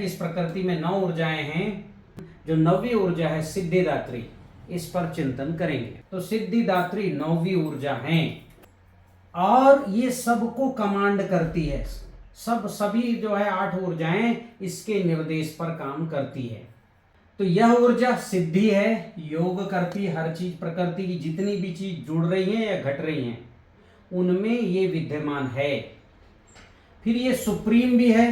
कि इस प्रकृति में 9 ऊर्जाएं हैं। जो 9वीं ऊर्जा है सिद्धिदात्री, इस पर चिंतन करेंगे। तो सिद्धिदात्री 9वीं ऊर्जा है और ये सबको कमांड करती है। सभी जो है 8 ऊर्जाएं इसके निर्देश पर काम करती है। तो यह ऊर्जा सिद्धि है, योग करती है। हर चीज प्रकृति की जितनी भी चीज जुड़ रही है या घट रही हैं उनमें ये विद्यमान है। फिर ये सुप्रीम भी है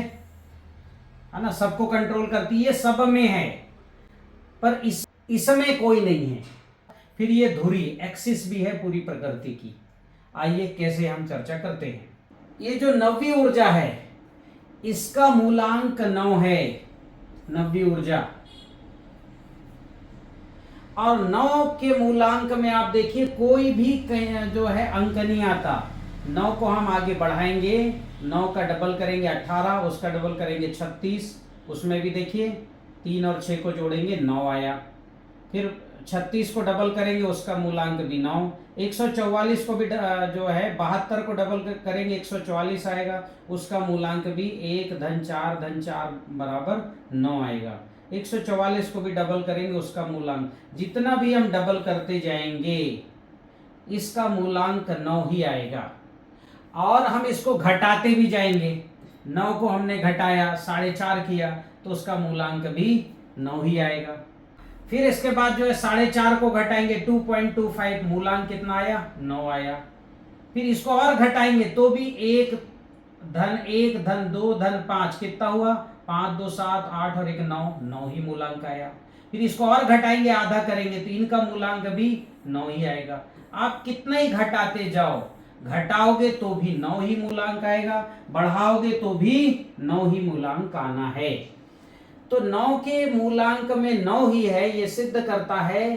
ना, सबको कंट्रोल करती है, ये सब में है पर इसमें कोई नहीं है। फिर ये धुरी एक्सिस भी है पूरी प्रकृति की। आइए कैसे हम चर्चा करते हैं। ये जो 9वीं ऊर्जा है इसका मूलांक 9 है, 9वीं ऊर्जा। और 9 के मूलांक में आप देखिए कोई भी जो है अंक नहीं आता। 9 को हम आगे बढ़ाएंगे, 9 का डबल करेंगे 18, उसका डबल करेंगे 36, उसमें भी देखिए 3 और 6 को जोड़ेंगे 9 आया। फिर 36 को डबल करेंगे, उसका मूलांक भी 9। 144 को भी जो है 72 को डबल करेंगे 144 आएगा, उसका मूलांक भी 1 धन 4 धन 4 बराबर 9 आएगा। 144 को भी डबल करेंगे, उसका मूलांक, जितना भी हम डबल करते जाएंगे इसका मूलांक 9 ही आएगा। और हम इसको घटाते भी जाएंगे, 9 को हमने घटाया 4.5 किया तो उसका मूलांक भी 9 ही आएगा। फिर इसके बाद जो है 4.5 को घटाएंगे 2.25, मूलांक कितना आया 9 आया। फिर इसको और घटाएंगे तो भी 1 धन 2 धन 5 कितना हुआ 5 2 7 8 और 1 9, 9 ही मूलांक आया। फिर इसको और घटाएंगे, आधा करेंगे तो इनका मूलांक भी 9 ही आएगा। आप कितना ही घटाते जाओ, घटाओगे तो भी 9 ही मूलांक आएगा, बढ़ाओगे तो भी 9 ही मूलांक आना है। तो 9 के मूलांक में 9 ही है, ये सिद्ध करता है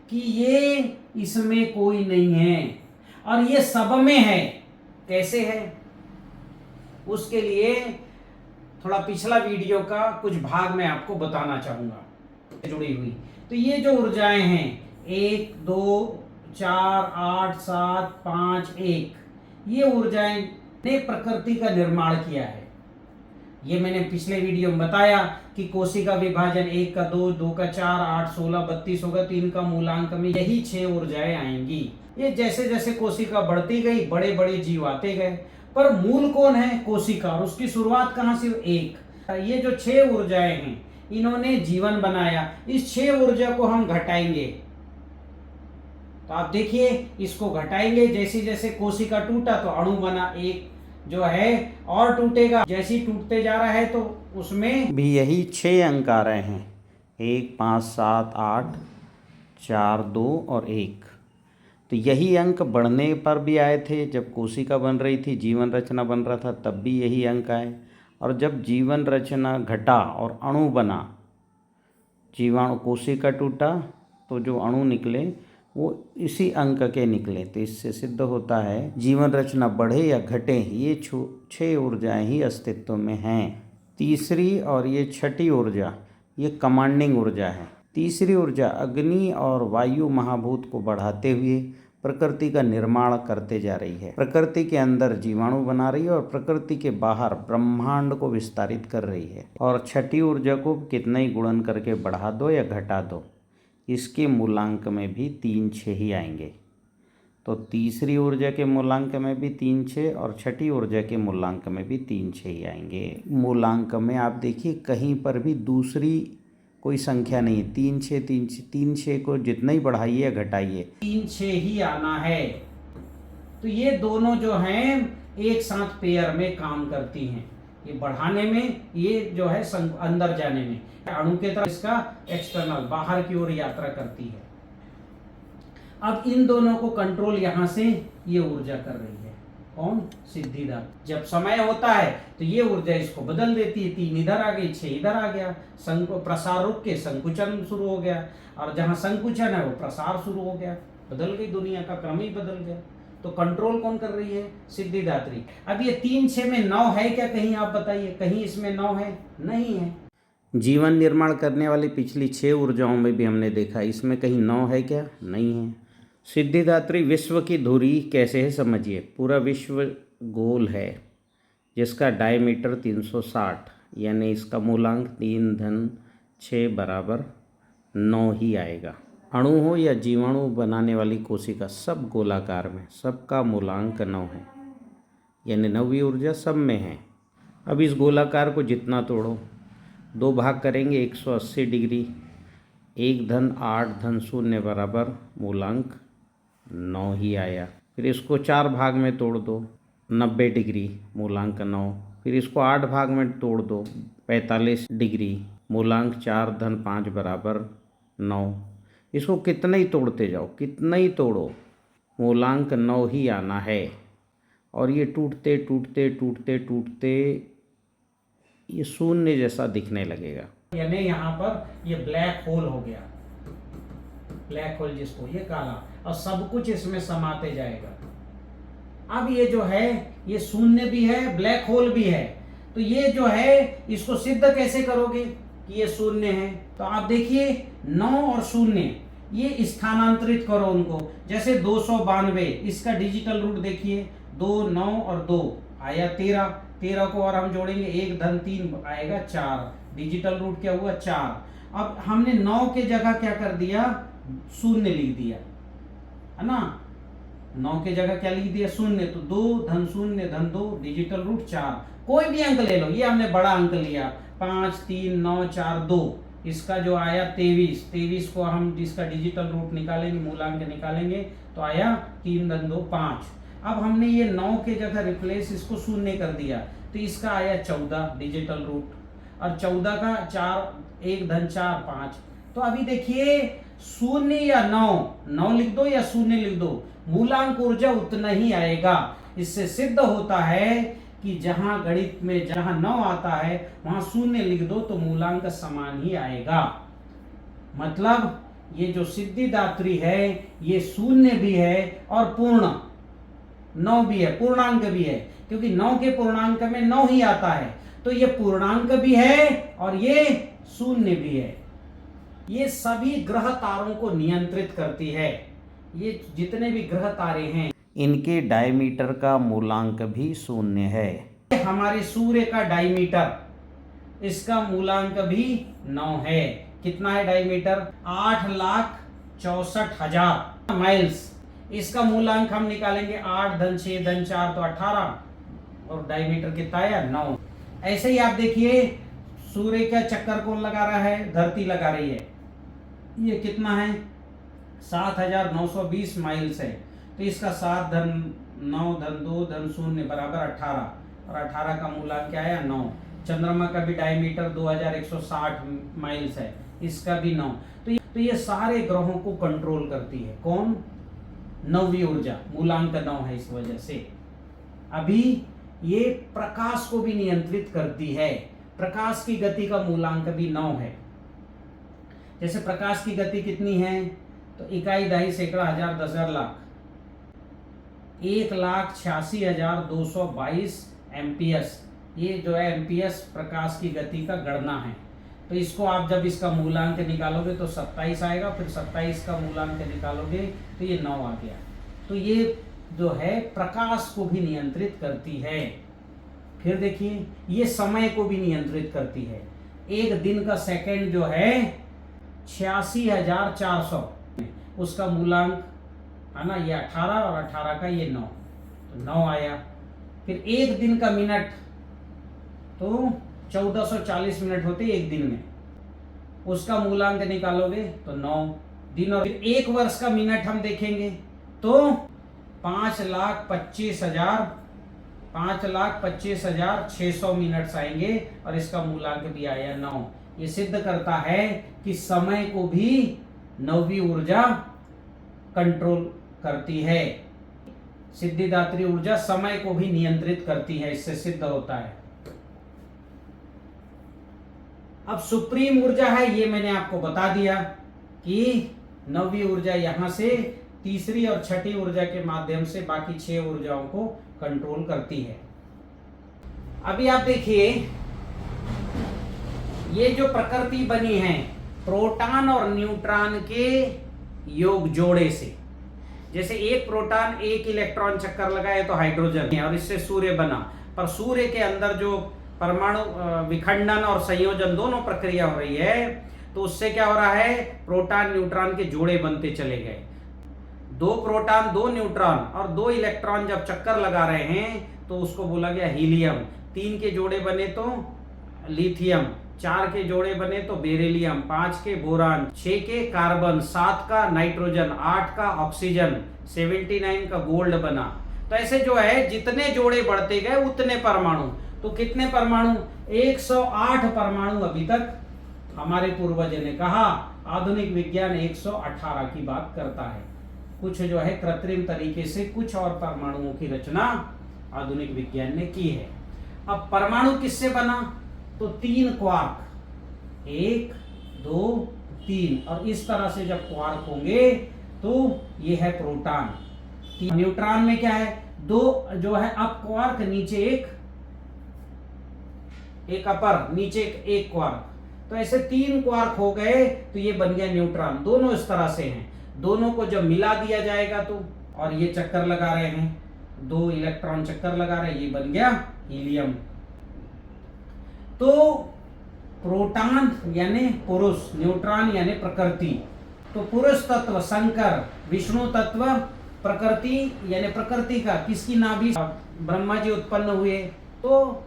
कि ये इसमें कोई नहीं है और ये सब में है। कैसे है उसके लिए थोड़ा पिछला वीडियो का कुछ भाग मैं आपको बताना चाहूंगा जुड़ी हुई। तो ये जो ऊर्जाएं हैं 1 2 4 8 7 5 1, ये ऊर्जाएं ने प्रकृति का निर्माण किया है। ये मैंने पिछले वीडियो में बताया कि कोशिका विभाजन 1 का 2, 2 का 4, 8 16 32 होगा, 3 का मूलांक में यही 6 ऊर्जाएं आएंगी। ये जैसे जैसे कोशिका बढ़ती गई बड़े बड़े जीव आते गए, पर मूल कौन है कोशिका, और उसकी शुरुआत कहां से 1। ये जो 6 ऊर्जाएं हैं इन्होंने जीवन बनाया। इस 6 ऊर्जा को हम घटाएंगे तो आप देखिए इसको घटाएंगे, जैसे जैसे कोशिका टूटा तो अणु बना, एक जो है और टूटेगा, जैसे ही टूटते जा रहा है तो उसमें भी यही 6 अंक आ रहे हैं, 1 5 7 8 4 2 और 1। तो यही अंक बढ़ने पर भी आए थे, जब कोशिका बन रही थी, जीवन रचना बन रहा था, तब भी यही अंक आए। और जब जीवन रचना घटा और अणु बना, जीवाणु कोशिका टूटा तो जो अणु निकले वो इसी अंक के निकले। तो इससे सिद्ध होता है जीवन रचना बढ़े या घटे, ये 6 ऊर्जाएं ही अस्तित्व में हैं। तीसरी और ये छठी ऊर्जा ये कमांडिंग ऊर्जा है। तीसरी ऊर्जा अग्नि और वायु महाभूत को बढ़ाते हुए प्रकृति का निर्माण करते जा रही है। प्रकृति के अंदर जीवाणु बना रही है और प्रकृति के बाहर ब्रह्मांड को विस्तारित कर रही है। और छठी ऊर्जा को कितना ही गुणन करके बढ़ा दो या घटा दो, इसके मूलांक में भी 3 6 ही आएंगे। तो तीसरी ऊर्जा के मूलांक में भी 3 6 और छठी ऊर्जा के मूलांक में भी 3 6 ही आएंगे। मूलांक में आप देखिए कहीं पर भी दूसरी कोई संख्या नहीं है। 3 6 3 6 3 6 को जितना ही बढ़ाइए या घटाइए 3 6 ही आना है। तो ये दोनों जो हैं एक साथ पेयर में काम करती हैं, ये बढ़ाने में, ये जो है अंदर जाने में, अणु के तरह इसका एक्सटर्नल बाहर की ओर यात्रा करती है। अब इन दोनों को कंट्रोल यहां से ये ऊर्जा कर रही है, कौन सिद्धिदात्री। जब समय होता है तो ये ऊर्जा इसको बदल देती है, 3 इधर आ गई 6 इधर आ गया, प्रसार रुक के संकुचन शुरू हो गया, और जहां संकुचन है वो प्रसार शुरू हो गया, बदल गई, दुनिया का क्रम ही बदल गया। तो कंट्रोल कौन कर रही है सिद्धिदात्री। अब ये 3 6 में 9 है क्या, कहीं आप बताइए, कहीं इसमें 9 है नहीं है। जीवन निर्माण करने वाली पिछली 6 ऊर्जाओं में भी हमने देखा, इसमें कहीं 9 है क्या, नहीं है। सिद्धिदात्री विश्व की धुरी कैसे है समझिए। पूरा विश्व गोल है जिसका डायमीटर 360 यानी इसका मूलांक 3 धन 6 बराबर 9 ही आएगा। अणु हो या जीवाणु बनाने वाली कोशिका सब गोलाकार में, सबका मूलांक 9 है, यानी नवीं ऊर्जा सब में है। अब इस गोलाकार को जितना तोड़ो, 2 भाग करेंगे 180 डिग्री, 1 धन 8 धन 0 बराबर मूलांक 9 ही आया। फिर इसको 4 भाग में तोड़ दो, 90 डिग्री मूलांक 9। फिर इसको 8 भाग में तोड़ दो, 45 डिग्री मूलांक 4 धन 5 बराबर 9। इसको कितना ही तोड़ते जाओ, कितना ही तोड़ो, मूलांक 9 ही आना है। और ये टूटते टूटते टूटते टूटते ये शून्य जैसा दिखने लगेगा। यानी यहाँ पर ये ब्लैक होल हो गया, ब्लैक होल जिसको ये काला, और सब कुछ इसमें समाते जाएगा। अब ये जो है ये शून्य भी है, ब्लैक होल भी है, तो ये जो है इसको सिद्ध कैसे करोगे कि ये शून्य है? तो आप देखिए 9 और 0 ये स्थानांतरित करो उनको, जैसे 292 इसका डिजिटल रूट देखिए, 2 9 और 2 आया 13, 13 को और हम जोड़ेंगे 1 धन 3 आएगा 4, डिजिटल रूट क्या हुआ 4। अब हमने 9 के जगह क्या कर दिया, 0 लिख दिया, है ना। 9 के जगह क्या लिख दिया, 0, तो 2 धन 0 धन 2 डिजिटल रूट 4। कोई भी अंक ले लो, ये हमने बड़ा अंक लिया 5 3 9 4 2, इसका जो आया 23, 23 को हम जिसका डिजिटल रूट निकालेंगे, मूलांक निकालेंगे, तो आया 3 धन 2 5। अब हमने ये 9 के जगह रिप्लेस इसको 0 कर दिया, तो इसका आया 14 डिजिटल रूट, और 14 का 4 1 धन 4 5। तो अभी देखिए 0 या 9 लिख दो या 0 लिख दो, मूलांक ऊर्जा उतना ही आएगा। इससे सिद्ध होता है कि जहां गणित में जहां 9 आता है वहां 0 लिख दो तो मूलांक समान ही आएगा। मतलब ये जो सिद्धिदात्री है ये 0 भी है और पूर्ण 9 भी है, पूर्णांक भी है, क्योंकि 9 के पूर्णांक में 9 ही आता है, तो ये पूर्णांक भी है और ये 0 भी है। ये सभी ग्रह तारों को नियंत्रित करती है। ये जितने भी ग्रह तारे हैं इनके डायमीटर का मूलांक भी 0 है। हमारे सूर्य का डायमीटर, इसका मूलांक भी 9 है। कितना है डायमीटर? 8,64,000 माइल्स। इसका मूलांक हम निकालेंगे 8 धन 6 धन 4 तो 18, और डायमीटर कितना आया 9। ऐसे ही आप देखिए सूर्य का चक्कर कौन लगा रहा है, धरती लगा रही है, ये कितना है 7,920 माइल्स है, तो इसका 7 धन 9 धन 2 धन 0 बराबर 18, और 18 का मूलांक क्या आया 9। चंद्रमा का भी डायमीटर 2160 माइल्स है, इसका भी 9। तो ये सारे ग्रहों को कंट्रोल करती है कौन? नौवीं ऊर्जा, मूलांक 9 है इस वजह से। अभी ये प्रकाश को भी नियंत्रित करती है, प्रकाश की गति का मूलांक भी 9 है। जैसे प्रकाश की गति कितनी है, तो इकाई दहाई सैकड़ा हजार 10,000 लाख, 1,86,222 एम्पियर्स, ये जो है एम्पियर्स प्रकाश की गति का गणना है। तो इसको आप जब इसका मूलांक निकालोगे तो 27 आएगा, फिर 27 का मूलांक निकालोगे तो ये 9 आ गया। तो ये जो है प्रकाश को भी नियंत्रित करती है। फिर देखिए ये समय को भी नियंत्रित करती है। एक दिन का सेकंड जो है 86,400, उसका मूलांक है ना ये 18, और 18 का ये 9, तो 9 आया। फिर एक दिन का मिनट तो 1440 मिनट होते एक दिन में, उसका मूलांक निकालोगे तो 9 दिन। और फिर एक वर्ष का मिनट हम देखेंगे तो 5,25,600 मिनट्स आएंगे, और इसका मूलांक भी आया 9। ये सिद्ध करता है कि समय को भी नौवीं ऊर्जा कंट्रोल करती है। सिद्धिदात्री ऊर्जा समय को भी नियंत्रित करती है, इससे सिद्ध होता है। अब सुप्रीम ऊर्जा है, ये मैंने आपको बता दिया कि नौवीं ऊर्जा यहां से तीसरी और छठी ऊर्जा के माध्यम से बाकी 6 ऊर्जाओं को कंट्रोल करती है। अभी आप देखिए ये जो प्रकृति बनी है प्रोटॉन और न्यूट्रॉन के योग जोड़े से, जैसे एक प्रोटॉन एक इलेक्ट्रॉन चक्कर लगाए तो हाइड्रोजन है और इससे सूर्य बना, पर सूर्य के अंदर जो परमाणु विखंडन और संयोजन दोनों प्रक्रिया हो रही है, तो उससे क्या हो रहा है, प्रोटॉन न्यूट्रॉन के जोड़े बनते चले गए। 2 प्रोटॉन 2 न्यूट्रॉन और 2 इलेक्ट्रॉन जब चक्कर लगा रहे हैं तो उसको बोला गया हीलियम। 3 के जोड़े बने तो लिथियम, 4 के जोड़े बने तो बेरिलियम, 5 के बोरान, 6 के कार्बन, 7 का नाइट्रोजन, 8 का ऑक्सीजन, 79 का गोल्ड बना। तो ऐसे जो है जितने जोड़े बढ़ते गए उतने परमाणु। तो कितने परमाणु, 108 परमाणु अभी तक हमारे पूर्वज ने कहा। आधुनिक विज्ञान 118 की बात करता है। कुछ जो है कृत्रिम तरीके से कुछ और परमाणुओं की रचना आधुनिक विज्ञान ने की है। अब परमाणु किससे बना, तो 3 क्वार्क, 1 2 3, और इस तरह से जब क्वार्क होंगे तो ये है प्रोटॉन। न्यूट्रॉन में क्या है, 2 जो है अप क्वार्क, नीचे एक अपर, नीचे एक क्वार्क। तो ऐसे 3 क्वार्क हो गए तो ये बन गया न्यूट्रॉन। दोनों इस तरह से हैं, दोनों को जब मिला दिया जाएगा तो, और ये चक्कर लगा रहे हैं, 2 इलेक्ट्रॉन चक्कर लगा रहे हैं, ये बन गया हीलियम। तो प्रोटॉन यानी पुरुष, न्यूट्रॉन यानी प्रकृति। तो पुरुष तत्व शंकर, विष्णु तत्व प्रकृति यानी प्रकृति का, किसकी नाभि, ब्रह्मा जी उत्पन्न हुए तो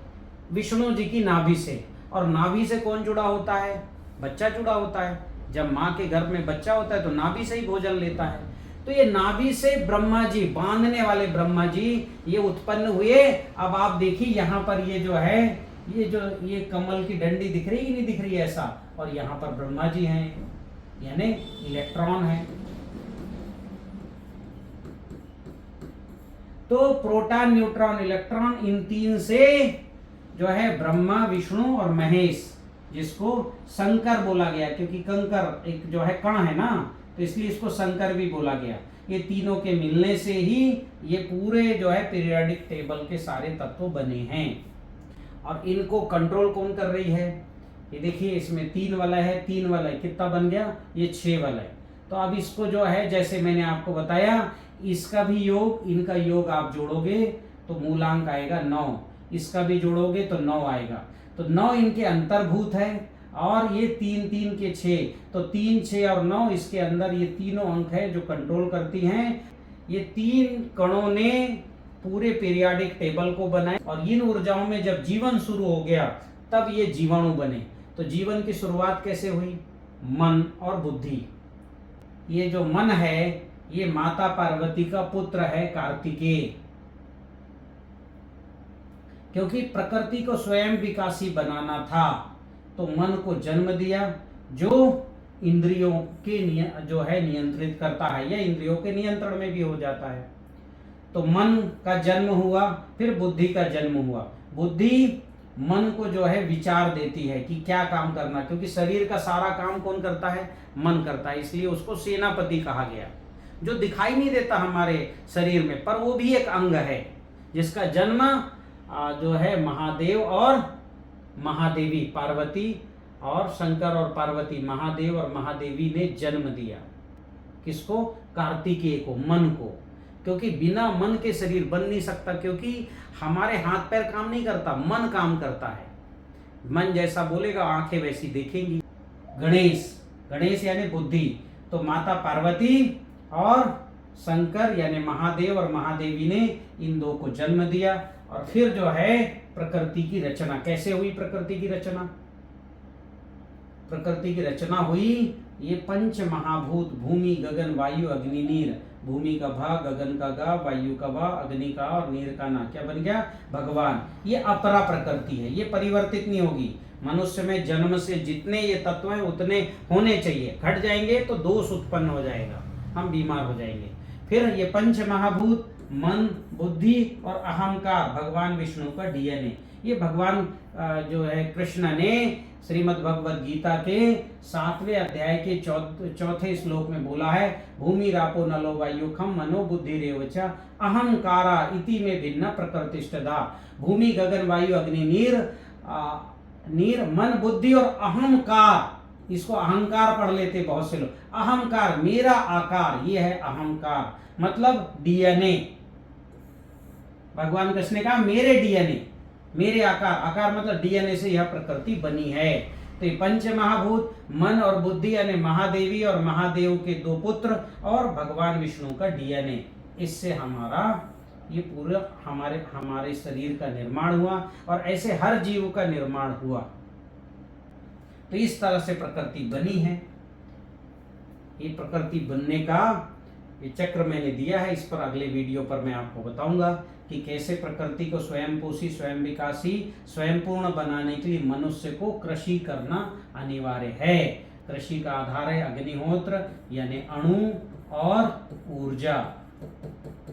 विष्णु जी की नाभि से। और नाभि से कौन जुड़ा होता है, बच्चा जुड़ा होता है। जब माँ के गर्भ में बच्चा होता है तो नाभि से ही भोजन लेता है। तो ये नाभि से ब्रह्मा जी, बांधने वाले ब्रह्मा जी ये उत्पन्न हुए। अब आप देखिए यहाँ पर ये जो है, ये कमल की डंडी दिख रही है, नहीं दिख रही है ऐसा, और यहाँ पर ब्रह्मा जी हैं यानी इलेक्ट्रॉन है। तो प्रोटॉन, न्यूट्रॉन, इलेक्ट्रॉन, इन 3 से जो है ब्रह्मा, विष्णु और महेश, जिसको शंकर बोला गया क्योंकि कंकर एक जो है कण है ना, तो इसलिए इसको शंकर भी बोला गया। ये तीनों के मिलने से ही ये पूरे जो है पीरियोडिक टेबल के सारे तत्व बने हैं। और इनको कंट्रोल कौन कर रही है, ये देखिए इसमें 3 वाला है, 3 वाला है, कितना बन गया, ये 6 वाला है। तो अब इसको जो है जैसे मैंने आपको बताया, इसका भी योग, इनका योग आप जोड़ोगे तो मूलांक आएगा 9, इसका भी जोड़ोगे तो 9 आएगा। तो 9 इनके अंतर्भूत है, और ये 3 3 के 6, तो 3 6 और 9 इसके अंदर ये तीनों अंक है जो कंट्रोल करती हैं। ये 3 कणों ने पूरे पीरियोडिक टेबल को बनाए, और इन ऊर्जाओं में जब जीवन शुरू हो गया तब ये जीवाणु बने। तो जीवन की शुरुआत कैसे हुई, मन और बुद्धि। ये जो मन है ये माता पार्वती का पुत्र है कार्तिकेय, क्योंकि प्रकृति को स्वयं विकासी बनाना था तो मन को जन्म दिया, जो इंद्रियों के जो है नियंत्रित करता है या इंद्रियों के नियंत्रण में भी हो जाता है। तो मन का जन्म हुआ, फिर बुद्धि का जन्म हुआ। बुद्धि मन को जो है विचार देती है कि क्या काम करना, क्योंकि शरीर का सारा काम कौन करता है, मन करता है, इसलिए उसको सेनापति कहा गया। जो दिखाई नहीं देता हमारे शरीर में, पर वो भी एक अंग है जिसका जन्म जो है महादेव और महादेवी, पार्वती और शंकर और पार्वती, महादेव और महादेवी ने जन्म दिया। किसको, कार्तिकेय को, मन को, क्योंकि बिना मन के शरीर बन नहीं सकता, क्योंकि हमारे हाथ पैर काम नहीं करता, मन काम करता है। मन जैसा बोलेगा आंखें वैसी देखेंगी। गणेश, गणेश यानी बुद्धि, तो माता पार्वती और शंकर यानी महादेव और महादेवी ने इन 2 को जन्म दिया। और फिर जो है प्रकृति की रचना कैसे हुई, प्रकृति की रचना, प्रकृति की रचना हुई, ये 5 महाभूत, भूमि गगन वायु अग्नि नीर, भूमि का भा, गगन का गा, वायु का वा, अग्नि का और नीर का ना, क्या बन गया, भगवान। ये अपरा प्रकृति है, ये परिवर्तित नहीं होगी। मनुष्य में जन्म से जितने ये तत्व हैं उतने होने चाहिए, घट जाएंगे तो दोष उत्पन्न हो जाएगा, हम बीमार हो जाएंगे। फिर ये 5 महाभूत, मन, बुद्धि और अहंकार, भगवान विष्णु का डीएनए। ये भगवान जो है कृष्ण ने श्रीमद् भगवद गीता के 7वें अध्याय के 4थे श्लोक में बोला है, भूमि रापो नलो वायु खम मनो बुद्धि रेवच अहंकारा इति में भिन्न प्रकृतिष्ठदा। भूमि गगन वायु अग्नि नीर, नीर मन बुद्धि और अहंकार, इसको अहंकार पढ़ लेते बहुत से लोग, अहंकार मेरा आकार, ये है अहंकार, मतलब डीएनए। भगवान कृष्ण ने कहा मेरे डीएनए, मेरे आकार, आकार मतलब डीएनए से यह प्रकृति बनी है। तो ये पंच महाभूत मन और बुद्धि यानी महादेवी और महादेव के 2 पुत्र और भगवान विष्णु का डीएनए, इससे हमारा ये पूरा हमारे शरीर का निर्माण हुआ और ऐसे हर जीव का निर्माण हुआ। तो इस तरह से प्रकृति बनी है। ये प्रकृति बनने का ये चक्र मैंने दिया है, इस पर अगले वीडियो पर मैं आपको बताऊंगा कि कैसे प्रकृति को स्वयं पोषी, स्वयं विकासी, स्वयं पूर्ण बनाने के लिए मनुष्य को कृषि करना अनिवार्य है। कृषि का आधार है अग्निहोत्र यानी अणु और ऊर्जा,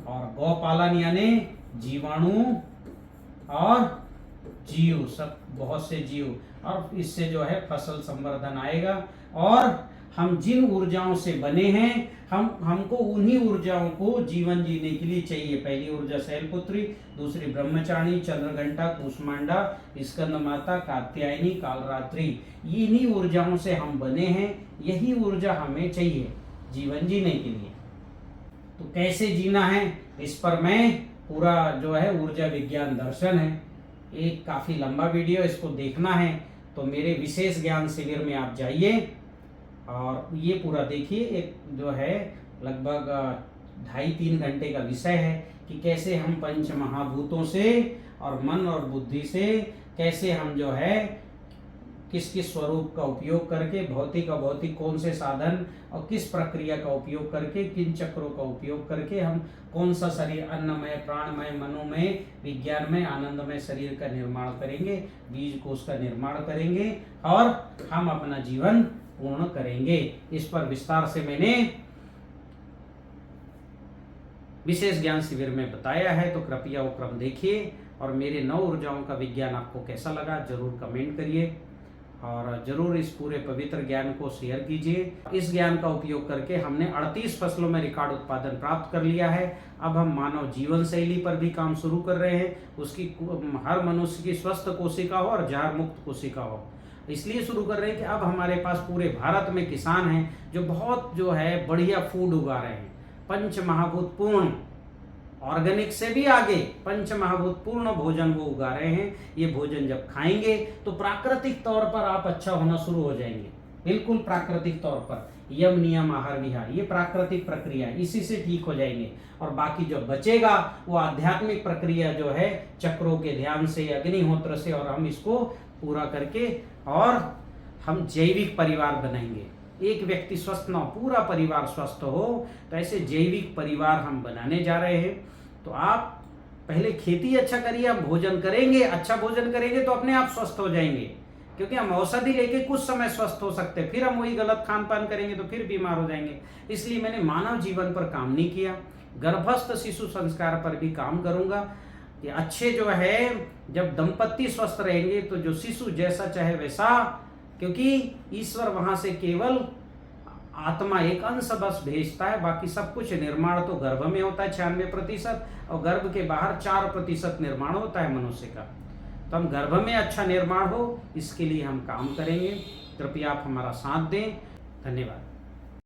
और गौपालन यानी जीवाणु और जीव, सब बहुत से जीव, और इससे जो है फसल संवर्धन आएगा। और हम जिन ऊर्जाओं से बने हैं हमको उन्हीं ऊर्जाओं को जीवन जीने के लिए चाहिए। पहली ऊर्जा शैलपुत्री, दूसरी ब्रह्मचारिणी, चंद्रघंटा, कूष्मांडा, स्कंद माता, कात्यायनी, कालरात्रि, इन्हीं ऊर्जाओं से हम बने हैं। यही ऊर्जा हमें चाहिए जीवन जीने के लिए। तो कैसे जीना है इस पर मैं पूरा जो है ऊर्जा विज्ञान दर्शन है, एक काफी लंबा वीडियो, इसको देखना है तो मेरे विशेष ज्ञान शिविर में आप जाइए और ये पूरा देखिए। एक जो है लगभग 2.5-3 घंटे का विषय है कि कैसे हम पंच महाभूतों से और मन और बुद्धि से कैसे हम जो है किस किस स्वरूप का उपयोग करके, भौतिक अभौतिक कौन से साधन और किस प्रक्रिया का उपयोग करके, किन चक्रों का उपयोग करके हम कौन सा शरीर अन्नमय, प्राणमय, मनोमय, विज्ञानमय, आनंदमय शरीर का निर्माण करेंगे, बीज कोष का निर्माण करेंगे और हम अपना जीवन पूर्ण करेंगे। इस पर विस्तार से मैंने विशेष ज्ञान शिविर में बताया है, तो कृपया वो क्रम देखिए। और मेरे 9 ऊर्जाओं का विज्ञान आपको कैसा लगा जरूर कमेंट करिए और जरूर इस पूरे पवित्र ज्ञान को शेयर कीजिए। इस ज्ञान का उपयोग करके हमने 38 फसलों में रिकॉर्ड उत्पादन प्राप्त कर लिया है। अब हम मानव जीवन शैली पर भी काम शुरू कर रहे हैं, उसकी हर मनुष्य की स्वस्थ कोशिका हो और जहर मुक्त कोशिका हो। इसलिए शुरू कर रहे हैं कि अब हमारे पास पूरे भारत में किसान हैं जो बहुत जो है बढ़िया फूड उगा रहे हैं, पंच महाभूत पूर्ण, ऑर्गेनिक से भी आगे पंच महाभूत पूर्ण भोजन वो उगा रहे हैं। ये भोजन जब खाएंगे तो प्राकृतिक तौर पर आप अच्छा होना शुरू हो जाएंगे, बिल्कुल प्राकृतिक तौर पर। यम नियम आहार विहार ये प्राकृतिक प्रक्रिया, इसी से ठीक हो जाएंगे। और बाकी जो बचेगा वो आध्यात्मिक प्रक्रिया जो है चक्रों के ध्यान से, अग्निहोत्र से, और हम इसको पूरा करके और हम जैविक परिवार बनाएंगे। एक व्यक्ति स्वस्थ ना हो, पूरा परिवार स्वस्थ हो, तो ऐसे जैविक परिवार हम बनाने जा रहे हैं। तो आप पहले खेती अच्छा करिए, हम भोजन करेंगे, अच्छा भोजन करेंगे तो अपने आप स्वस्थ हो जाएंगे। क्योंकि हम औषधि लेके कुछ समय स्वस्थ हो सकते हैं, फिर हम वही गलत खान पान करेंगे तो फिर बीमार हो जाएंगे। इसलिए मैंने मानव जीवन पर काम नहीं किया, गर्भस्थ शिशु संस्कार पर भी काम करूंगा कि अच्छे जो है जब दंपति स्वस्थ रहेंगे तो जो शिशु जैसा चाहे वैसा, क्योंकि ईश्वर वहां से केवल आत्मा एक अंश बस भेजता है, बाकी सब कुछ निर्माण तो गर्भ में होता है 96%, और गर्भ के बाहर 4% निर्माण होता है मनुष्य का। तो हम गर्भ में अच्छा निर्माण हो इसके लिए हम काम करेंगे। कृपया आप हमारा साथ दें। धन्यवाद।